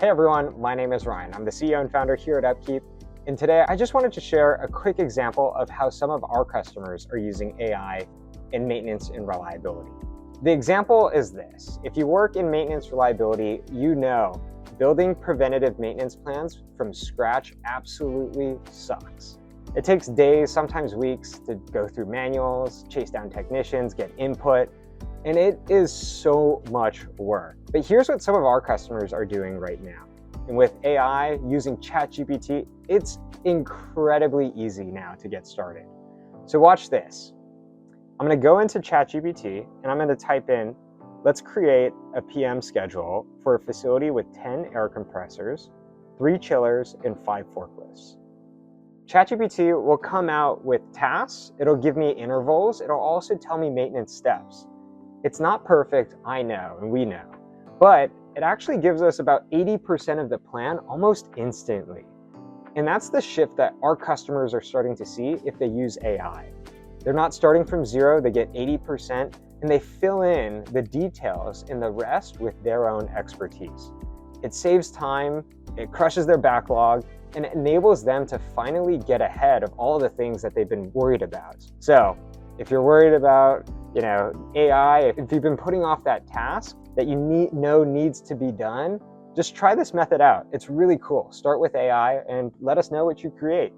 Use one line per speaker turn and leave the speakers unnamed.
Hey everyone, my name is Ryan. I'm the CEO and founder here at UpKeep. And today I just wanted to share a quick example of how some of our customers are using AI in maintenance and reliability. The example is this. If you work in maintenance reliability, you know building preventative maintenance plans from scratch absolutely sucks. It takes days, sometimes weeks, to go through manuals, chase down technicians, get input, and it is so much work. But here's what some of our customers are doing right now. And with AI, using ChatGPT, it's incredibly easy now to get started. So watch this. I'm gonna go into ChatGPT and I'm gonna type in, let's create a PM schedule for a facility with 10 air compressors, 3 chillers, and 5 forklifts. ChatGPT will come out with tasks, it'll give me intervals, it'll also tell me maintenance steps. It's not perfect, I know, and we know, but it actually gives us about 80% of the plan almost instantly. And that's the shift that our customers are starting to see if they use AI. They're not starting from zero, they get 80%, and they fill in the details and the rest with their own expertise. It saves time, it crushes their backlog, and it enables them to finally get ahead of all the things that they've been worried about. So if you're worried about AI, if you've been putting off that task that you know needs to be done, just try this method out. It's really cool. Start with AI and let us know what you create.